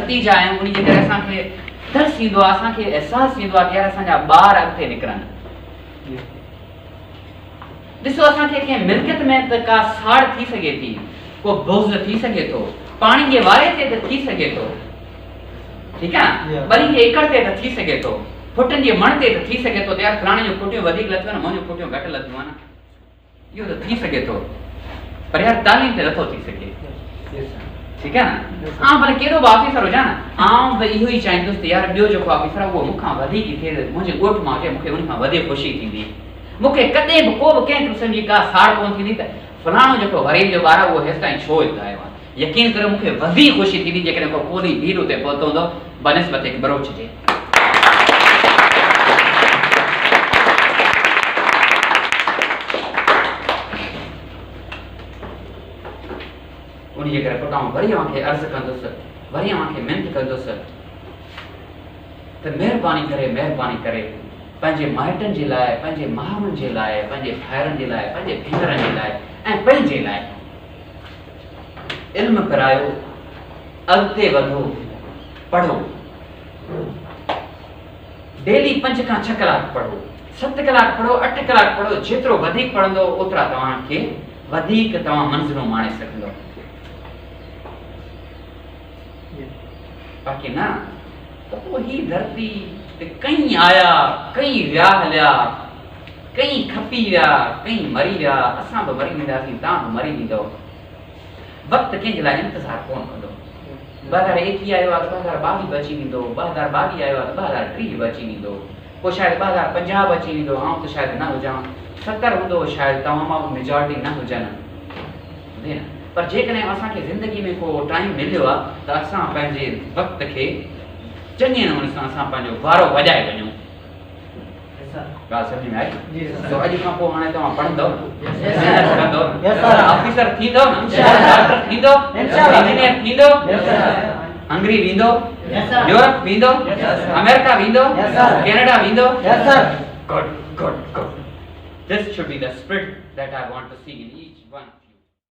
नतीजा आहिनि उन जे करे असांखे तरस ईंदो आहे, असांखे अहसासु ईंदो आहे कि यार असांजा ॿार अॻिते निकिरनि। ॾिसो असांखे कंहिं मिल्कियत में त का साड़ थी सघे थी, को बुग़्ज़ थी सघे थो, पाणी जे वारे ते त थी सघे थो, ठीकु आहे, ॿरी जे एकड़ ते त थी सघे थो, फुटनि जे मण ते त थी सघे थो, यार फलाणे जो फुटियूं वधीक लथियूं आहिनि, मुंहिंजूं फुटियूं घटि लथियूं आहिनि, इहो त थी सघे थो, पर यार तालीम ते नथो थी सघे, ठीकु आहे न। आउं भले केॾो बि ऑफिसर हुजां न, आउं बि इहो ई चाहींदुसि त यार ॿियो जेको ऑफिसर आहे उहो मूंखां वधीक थिए, मुंहिंजे ॻोठ मां हुजे, मूंखे उनखां वधीक ख़ुशी थींदी, मूंखे कॾहिं बि को बि कंहिं क़िस्म जी का साड़ कोन थींदी त फलाणो जेको वरीब जो ॿार आहे उहो हेसि ताईं छो हिते आयो आहे। यकीन करो मूंखे वधीक ख़ुशी थींदी जेकॾहिं को कोली भीड़ उते पहुतो हूंदो बनिस्बत हिकु बरोच जे। उन जे करे पुट आउं वरी अव्हांखे अर्ज़ु कंदुसि, वरी अव्हांखे मिनत कंदुसि त महिरबानी करे पंहिंजे माइटनि जे लाइ, पंहिंजे माउरुनि जे लाइ, पंहिंजे भाइरनि जे लाइ, पंहिंजे भेनरनि जे लाइ ऐं पंहिंजे लाइ इल्म करायो, अॻिते वधो, पढ़ो, डेली 5 खां 6 कलाक पढ़ो, 7 कलाक पढ़ो, 8 कलाक पढ़ो, जेतिरो वधीक पढ़ंदो ओतिरा तव्हांखे वधीक तव्हां मंज़िलूं माणे सघंदो। बाक़ी न त पोइ ही धरती ते कई आया, कई विया हलिया, कई खपी विया, कई मरी विया, असां बि मरी वेंदासीं, तव्हां बि मरी वेंदो, वक़्तु कंहिंजे लाइ इंतज़ारु कोन कंदो। 2021 आयो आहे त 2022 बि अची वेंदो, 2022 आयो आहे त 2023 बि अची वेंदो, पोइ शायदि 2050 बि अची वेंदो, आउं त शायदि न हुजां, 70 हूंदो शायदि, तव्हां मां मेजॉरिटी न हुजनि, पर जेकॾहिं असांखे ज़िंदगी में को टाइम मिलियो आहे त असां पंहिंजे वक़्त खे चङे नमूने सां असां पंहिंजो वारो वॼाए वञूं। ॻाल्हि सम्झ में आई? तो अॼु खां पोइ हाणे तव्हां पढ़ंदव, महिनत कंदव, ऑफिसर थींदो, डॉक्टर थींदो, इंजीनियर थींदो, हंगरी वेंदो, यूरोप वेंदो, अमेरिका वेंदो, कैनेडा वेंदो। Good. This should be the spirit that I want to see in each one.